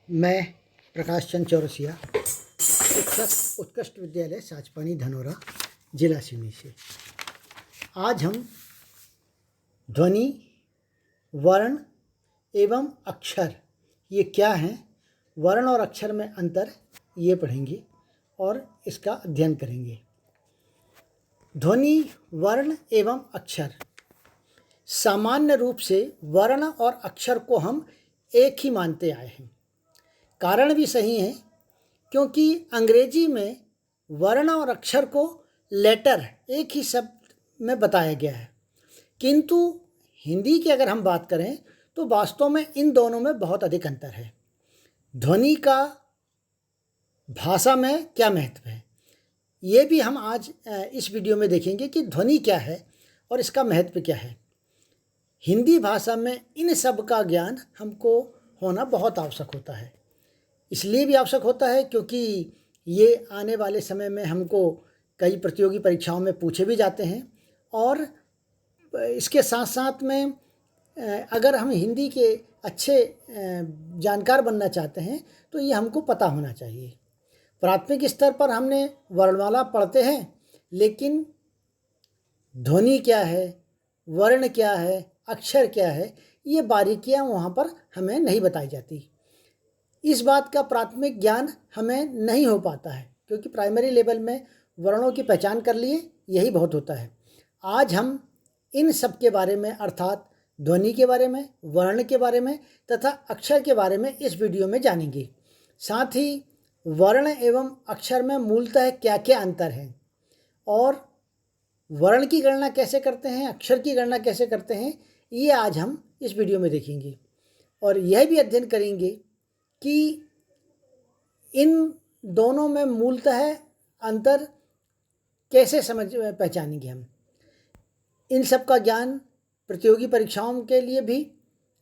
मैं प्रकाश चंद चौरसिया उत्कृष्ट विद्यालय साचपानी धनोरा जिला सिवनी से। आज हम ध्वनि, वर्ण एवं अक्षर ये क्या हैं, वर्ण और अक्षर में अंतर ये पढ़ेंगे और इसका अध्ययन करेंगे। ध्वनि, वर्ण एवं अक्षर। सामान्य रूप से वर्ण और अक्षर को हम एक ही मानते आए हैं। कारण भी सही है, क्योंकि अंग्रेजी में वर्ण और अक्षर को लेटर एक ही शब्द में बताया गया है, किंतु हिंदी की अगर हम बात करें तो वास्तव में इन दोनों में बहुत अधिक अंतर है। ध्वनि का भाषा में क्या महत्व है, ये भी हम आज इस वीडियो में देखेंगे कि ध्वनि क्या है और इसका महत्व क्या है। हिंदी भाषा में इन सब का ज्ञान हमको होना बहुत आवश्यक होता है। इसलिए भी आवश्यक होता है क्योंकि ये आने वाले समय में हमको कई प्रतियोगी परीक्षाओं में पूछे भी जाते हैं, और इसके साथ साथ में अगर हम हिंदी के अच्छे जानकार बनना चाहते हैं तो ये हमको पता होना चाहिए। प्राथमिक स्तर पर हमने वर्णमाला पढ़ते हैं, लेकिन ध्वनि क्या है, वर्ण क्या है, अक्षर क्या है, ये बारीकियां वहाँ पर हमें नहीं बताई जाती। इस बात का प्राथमिक ज्ञान हमें नहीं हो पाता है, क्योंकि प्राइमरी लेवल में वर्णों की पहचान कर लिए यही बहुत होता है। आज हम इन सब के बारे में, अर्थात ध्वनि के बारे में, वर्ण के बारे में तथा अक्षर के बारे में इस वीडियो में जानेंगे। साथ ही वर्ण एवं अक्षर में मूलतः क्या क्या अंतर हैं, और वर्ण की गणना कैसे करते हैं, अक्षर की गणना कैसे करते हैं, ये आज हम इस वीडियो में देखेंगे। और यह भी अध्ययन करेंगे कि इन दोनों में मूलतः अंतर कैसे पहचानेंगे हम। इन सब का ज्ञान प्रतियोगी परीक्षाओं के लिए भी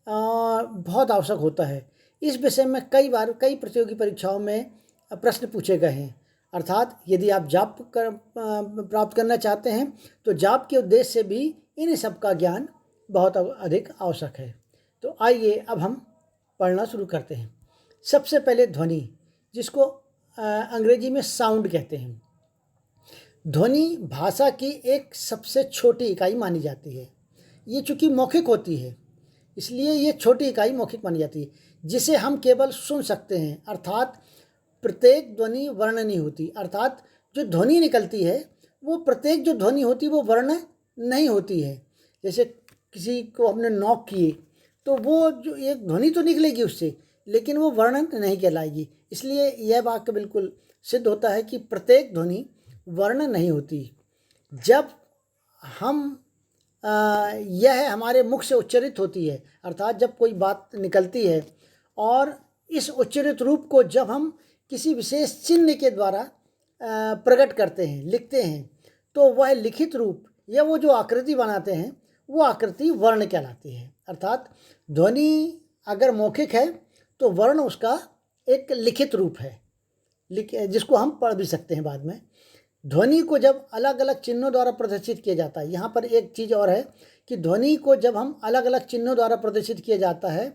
बहुत आवश्यक होता है। इस विषय में कई बार कई प्रतियोगी परीक्षाओं में प्रश्न पूछे गए हैं। अर्थात यदि आप जॉब प्राप्त करना चाहते हैं तो जॉब के उद्देश्य से भी इन सब का ज्ञान बहुत अधिक आवश्यक है। तो आइए अब हम पढ़ना शुरू करते हैं। सबसे पहले ध्वनि, जिसको अंग्रेजी में साउंड कहते हैं। ध्वनि भाषा की एक सबसे छोटी इकाई मानी जाती है। ये चूँकि मौखिक होती है, इसलिए ये छोटी इकाई मौखिक मानी जाती है, जिसे हम केवल सुन सकते हैं। अर्थात प्रत्येक ध्वनि वर्ण नहीं होती। अर्थात जो ध्वनि निकलती है वो प्रत्येक जो ध्वनि होती है वो वर्ण नहीं होती है। जैसे किसी को हमने नॉक किए तो वो जो एक ध्वनि तो निकलेगी उससे, लेकिन वो वर्ण नहीं कहलाएगी। इसलिए यह वाक्य बिल्कुल सिद्ध होता है कि प्रत्येक ध्वनि वर्ण नहीं होती। जब हम यह हमारे मुख से उच्चरित होती है, अर्थात जब कोई बात निकलती है और इस उच्चरित रूप को जब हम किसी विशेष चिन्ह के द्वारा प्रकट करते हैं, लिखते हैं, तो वह लिखित रूप या वो जो आकृति बनाते हैं वो आकृति वर्ण कहलाती है। अर्थात ध्वनि अगर मौखिक है तो वर्ण उसका एक लिखित रूप है, जिसको हम पढ़ भी सकते हैं बाद में। ध्वनि को जब अलग अलग चिन्हों द्वारा प्रदर्शित किया जाता है, यहाँ पर एक चीज़ और है कि ध्वनि को जब हम अलग अलग चिन्हों द्वारा प्रदर्शित किया जाता है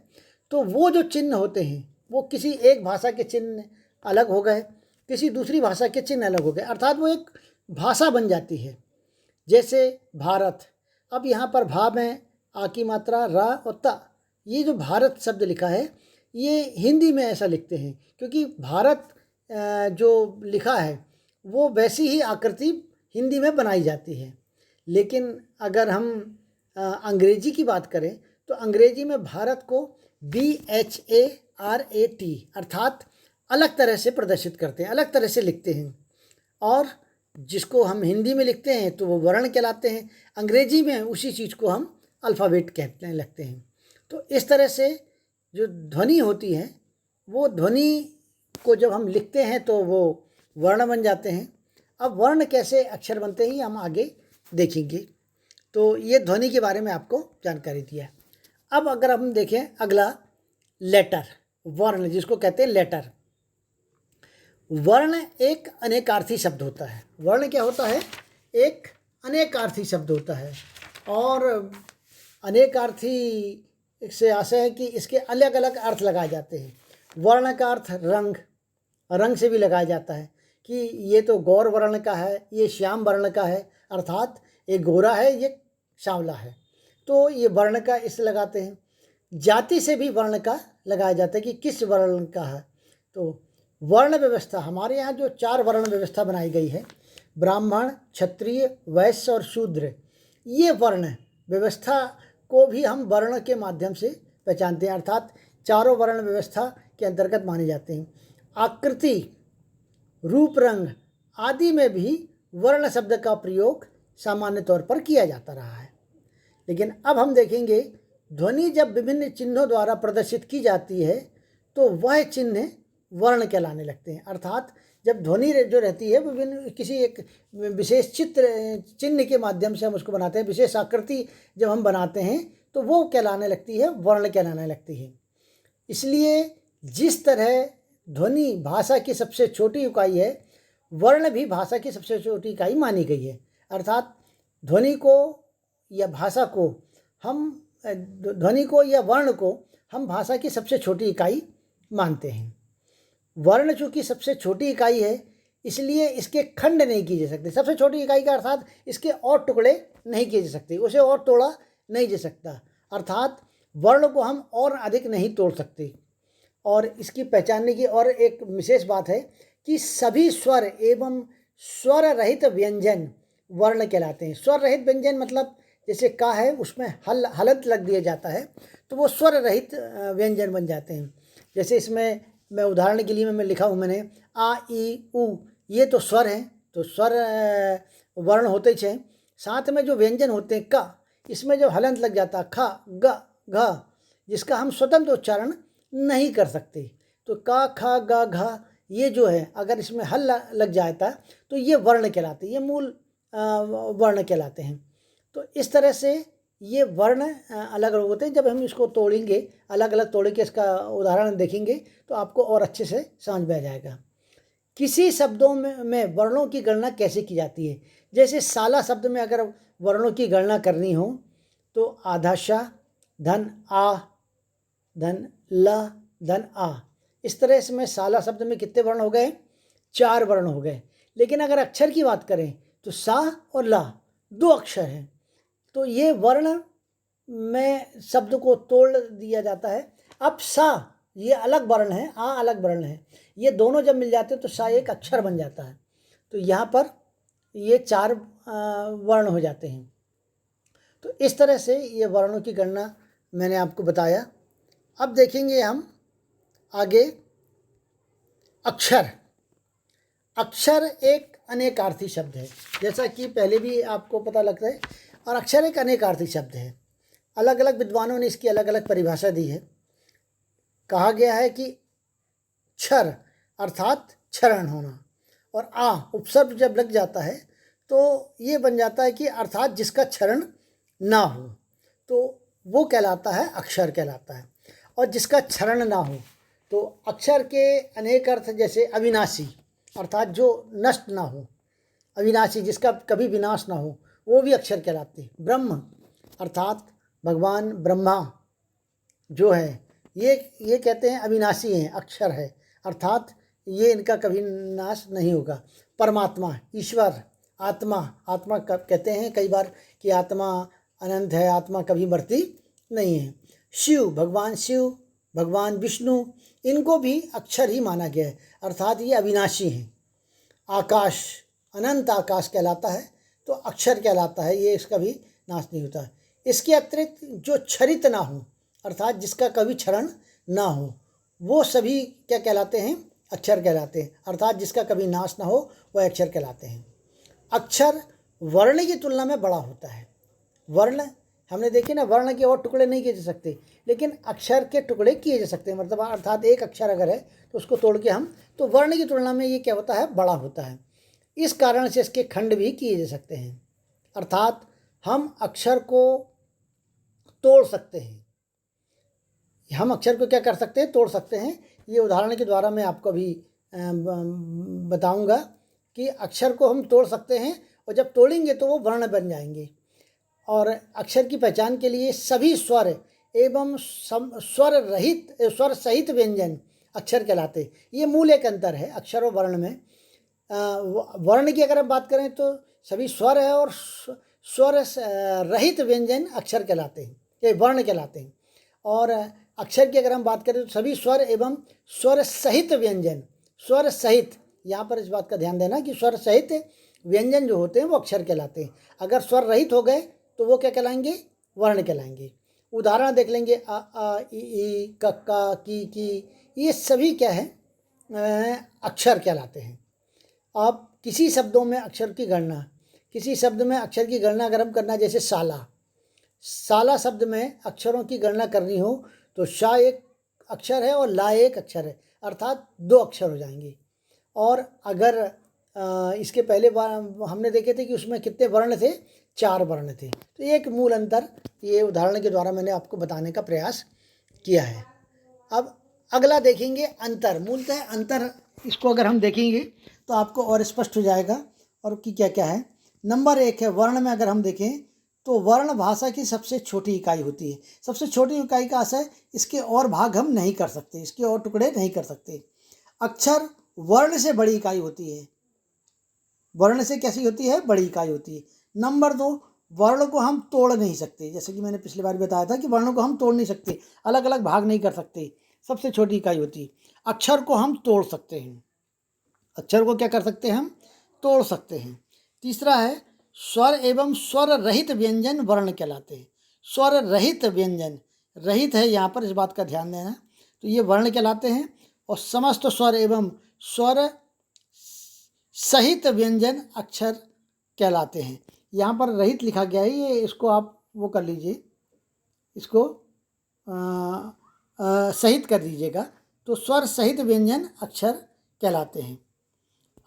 तो वो जो चिन्ह होते हैं वो किसी एक भाषा के चिन्ह अलग हो गए, किसी दूसरी भाषा के चिन्ह अलग हो गए, अर्थात वो एक भाषा बन जाती है। जैसे भारत, अब यहाँ पर भा में आ की मात्रा रा और ता, ये जो भारत शब्द लिखा है ये हिंदी में ऐसा लिखते हैं, क्योंकि भारत जो लिखा है वो वैसी ही आकृति हिंदी में बनाई जाती है। लेकिन अगर हम अंग्रेजी की बात करें तो अंग्रेजी में भारत को BHARAT अर्थात अलग तरह से प्रदर्शित करते हैं, अलग तरह से लिखते हैं, और जिसको हम हिंदी में लिखते हैं तो वो वर्ण कहलाते हैं। अंग्रेजी में उसी चीज़ को हम अल्फ़ाबेट कहने लगते हैं। तो इस तरह से जो ध्वनि होती है वो ध्वनि को जब हम लिखते हैं तो वो वर्ण बन जाते हैं। अब वर्ण कैसे अक्षर बनते हैं हम आगे देखेंगे। तो ये ध्वनि के बारे में आपको जानकारी दिया। अब अगर हम देखें अगला लेटर, वर्ण जिसको कहते हैं लेटर। वर्ण एक अनेकार्थी शब्द होता है। वर्ण क्या होता है? एक अनेकार्थी शब्द होता है, और अनेकार्थी से आशय है कि इसके अलग अलग अर्थ लगाए जाते हैं। वर्ण का अर्थ रंग, रंग से भी लगाया जाता है कि ये तो गौर वर्ण का है, ये श्याम वर्ण का है, अर्थात ये गोरा है, ये सांवला है, तो ये वर्ण का इस लगाते हैं। जाति से भी वर्ण का लगाया जाता है कि किस वर्ण का है। तो वर्ण व्यवस्था, हमारे यहाँ जो 4 वर्ण व्यवस्था बनाई गई है, ब्राह्मण, क्षत्रिय, वैश्य और शूद्र, ये वर्ण व्यवस्था को भी हम वर्ण के माध्यम से पहचानते हैं, अर्थात चारों वर्ण व्यवस्था के अंतर्गत माने जाते हैं। आकृति, रूप, रंग आदि में भी वर्ण शब्द का प्रयोग सामान्य तौर पर किया जाता रहा है। लेकिन अब हम देखेंगे ध्वनि जब विभिन्न चिन्हों द्वारा प्रदर्शित की जाती है तो वह चिन्ह वर्ण कहलाने लगते हैं, अर्थात जब ध्वनि जो रहती है विभिन्न किसी एक विशेष चिन्ह के माध्यम से हम उसको बनाते हैं, विशेष आकृति जब हम बनाते हैं तो वो कहलाने लगती है, वर्ण कहलाने लगती है। इसलिए जिस तरह ध्वनि भाषा की सबसे छोटी इकाई है, वर्ण भी भाषा की सबसे छोटी इकाई मानी गई है, अर्थात ध्वनि को या भाषा को हम ध्वनि को या वर्ण को हम भाषा की सबसे छोटी इकाई मानते हैं। वर्ण चूँकि सबसे छोटी इकाई है इसलिए इसके खंड नहीं किए जा सकते, सबसे छोटी इकाई का अर्थात इसके और टुकड़े नहीं किए जा सकते, उसे और तोड़ा नहीं जा सकता, अर्थात वर्ण को हम और अधिक नहीं तोड़ सकते। और इसकी पहचानने की और एक विशेष बात है कि सभी स्वर एवं स्वर रहित व्यंजन वर्ण कहलाते हैं। स्वर रहित व्यंजन मतलब जैसे का है उसमें हलंत लग दिया जाता है तो वो स्वर रहित व्यंजन बन जाते हैं। जैसे इसमें मैं उदाहरण के लिए मैं लिखा हूँ मैंने आ ई उ, ये तो स्वर हैं, तो स्वर वर्ण होते छे, साथ में जो व्यंजन होते हैं का, इसमें जब हलंत लग जाता ख ग घ, जिसका हम स्वतंत्र उच्चारण नहीं कर सकते, तो का ख ग घ ये जो है अगर इसमें हल लग जाता तो ये वर्ण कहलाते, ये मूल वर्ण कहलाते हैं। तो इस तरह से ये वर्ण अलग अलग होते हैं। जब हम इसको तोड़ेंगे, अलग अलग तोड़ के इसका उदाहरण देखेंगे तो आपको और अच्छे से समझ में आ जाएगा। किसी शब्दों में वर्णों की गणना कैसे की जाती है, जैसे साला शब्द में अगर वर्णों की गणना करनी हो तो आधाशा, धन आ, धन ल, धन आ, इस तरह इसमें साला शब्द में कितने वर्ण हो गए? 4 वर्ण हो गए। लेकिन अगर अक्षर की बात करें तो सा और ला 2 अक्षर हैं, तो ये वर्ण में शब्द को तोड़ दिया जाता है। अब सा ये अलग वर्ण है, आ अलग वर्ण है, ये दोनों जब मिल जाते हैं तो सा एक अक्षर बन जाता है। तो यहाँ पर ये 4 वर्ण हो जाते हैं। तो इस तरह से ये वर्णों की गणना मैंने आपको बताया। अब देखेंगे हम आगे अक्षर। अक्षर एक अनेकार्थी शब्द है, जैसा कि पहले भी आपको पता लगता है, और अक्षर एक अनेकार्थी शब्द है। अलग अलग विद्वानों ने इसकी अलग अलग परिभाषा दी है। कहा गया है कि क्षर अर्थात क्षरण होना, और आ उपसर्ग जब लग जाता है तो ये बन जाता है कि अर्थात जिसका क्षरण ना हो, तो वो कहलाता है अक्षर कहलाता है। और जिसका क्षरण ना हो, तो अक्षर के अनेक अर्थ, जैसे अविनाशी अर्थात जो नष्ट ना हो, अविनाशी जिसका कभी विनाश ना हो, वो भी अक्षर कहलाते हैं। ब्रह्म अर्थात भगवान ब्रह्मा जो है ये कहते हैं अविनाशी हैं, अक्षर है, अर्थात ये इनका कभी नाश नहीं होगा। परमात्मा ईश्वर, आत्मा, आत्मा कहते हैं कई बार कि आत्मा अनंत है, आत्मा कभी मरती नहीं है। शिव भगवान शिव, भगवान विष्णु, इनको भी अक्षर ही माना गया है, अर्थात ये अविनाशी हैं। आकाश अनंत आकाश कहलाता है तो अक्षर कहलाता है, ये इसका भी नाश नहीं होता। इसके अतिरिक्त जो क्षरित ना हो, अर्थात जिसका कभी क्षरण ना हो, वो सभी क्या कहलाते हैं? अक्षर कहलाते हैं, अर्थात जिसका कभी नाश ना हो वह अक्षर कहलाते हैं। अक्षर वर्ण की तुलना में बड़ा होता है। वर्ण हमने देखे ना, वर्ण के और टुकड़े नहीं किए जा सकते, लेकिन अक्षर के टुकड़े किए जा सकते हैं, मतलब अर्थात एक अक्षर अगर है तो उसको तोड़ के हम, तो वर्ण की तुलना में ये क्या होता है? बड़ा होता है। इस कारण से इसके खंड भी किए जा सकते हैं, अर्थात हम अक्षर को तोड़ सकते हैं। हम अक्षर को क्या कर सकते हैं? तोड़ सकते हैं। ये उदाहरण के द्वारा मैं आपको अभी बताऊंगा कि अक्षर को हम तोड़ सकते हैं, और जब तोड़ेंगे तो वो वर्ण बन जाएंगे। और अक्षर की पहचान के लिए सभी स्वर एवं स्वर सहित व्यंजन अक्षर कहलाते हैं। ये मूल एक अंतर है अक्षर और वर्ण में। वर्ण की अगर हम बात करें तो सभी स्वर है और स्वर रहित व्यंजन अक्षर कहलाते हैं, ये वर्ण कहलाते हैं। और अक्षर की अगर हम बात करें तो सभी स्वर एवं स्वर सहित व्यंजन, स्वर सहित, यहाँ पर इस बात का ध्यान देना कि स्वर सहित व्यंजन जो होते हैं वो अक्षर कहलाते हैं। अगर स्वर रहित हो गए तो वो क्या कहलाएंगे? वर्ण कहलाएंगे। उदाहरण देख लेंगे, आ ई का की, ये सभी क्या है? अक्षर कहलाते हैं। अब किसी शब्दों में अक्षर की गणना, किसी शब्द में अक्षर की गणना अगर हम करना, जैसे साला, साला शब्द में अक्षरों की गणना करनी हो तो शा एक अक्षर है और ला एक अक्षर है, अर्थात 2 अक्षर हो जाएंगे। और अगर इसके पहले हमने देखे थे कि उसमें कितने वर्ण थे? 4 वर्ण थे। तो एक मूल अंतर ये उदाहरण के द्वारा मैंने आपको बताने का प्रयास किया है। अब अगला देखेंगे अंतर, मूलतः अंतर, इसको अगर हम देखेंगे तो आपको और स्पष्ट हो जाएगा और कि क्या क्या है। नंबर 1 है वर्ण में। अगर हम देखें तो वर्ण भाषा की सबसे छोटी इकाई होती है। सबसे छोटी इकाई का आशय, इसके और भाग हम नहीं कर सकते, इसके और टुकड़े नहीं कर सकते। अक्षर वर्ण से बड़ी इकाई होती है। वर्ण से कैसी होती है? बड़ी इकाई होती है। नंबर 2, वर्ण को हम तोड़ नहीं सकते। जैसे कि मैंने पिछली बार बताया था कि वर्ण को हम तोड़ नहीं सकते, अलग अलग भाग नहीं कर सकते, सबसे छोटी इकाई होती है। अक्षर को हम तोड़ सकते हैं। अक्षर को क्या कर सकते हैं? हम तोड़ सकते हैं। तीसरा है स्वर एवं स्वर रहित व्यंजन वर्ण कहलाते हैं। स्वर रहित व्यंजन, रहित है यहाँ पर, इस बात का ध्यान देना, तो ये वर्ण कहलाते हैं। और समस्त स्वर एवं स्वर सहित व्यंजन अक्षर कहलाते हैं। यहाँ पर रहित लिखा गया है, ये इसको आप वो कर लीजिए, इसको सहित कर दीजिएगा, तो स्वर सहित व्यंजन अक्षर कहलाते हैं।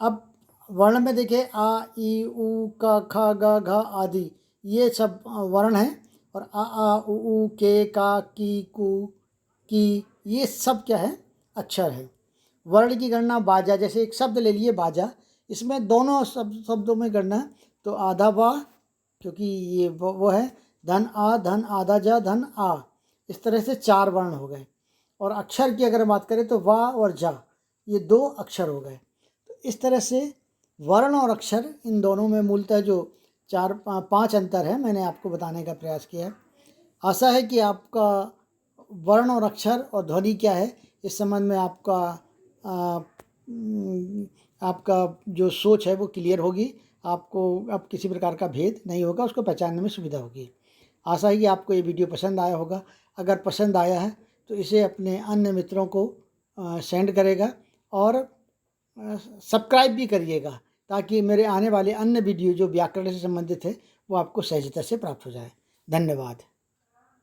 अब वर्ण में देखिए आ ई उ क ख ग घ आदि, ये सब वर्ण हैं। और आ उ के का की कु की, ये सब क्या है? अक्षर है। वर्ण की गणना बाजा, जैसे एक शब्द ले लिए बाजा, इसमें दोनों शब्दों में गणना, तो आधा बा, क्योंकि ये वो है, धन आ, धन आधा जा, धन आ, इस तरह से 4 वर्ण हो गए। और अक्षर की अगर बात करें तो वा और जा, ये 2 अक्षर हो गए। तो इस तरह से वर्ण और अक्षर, इन दोनों में मूलतः जो 4-5 अंतर है, मैंने आपको बताने का प्रयास किया है। आशा है कि आपका वर्ण और अक्षर और ध्वनि क्या है इस संबंध में आपका जो सोच है वो क्लियर होगी। आपको अब किसी प्रकार का भेद नहीं होगा, उसको पहचानने में सुविधा होगी। आशा है कि आपको ये वीडियो पसंद आया होगा। अगर पसंद आया है तो इसे अपने अन्य मित्रों को सेंड करेगा और सब्सक्राइब भी करिएगा, ताकि मेरे आने वाले अन्य वीडियो जो व्याकरण से संबंधित है वो आपको सहजता से प्राप्त हो जाए। धन्यवाद।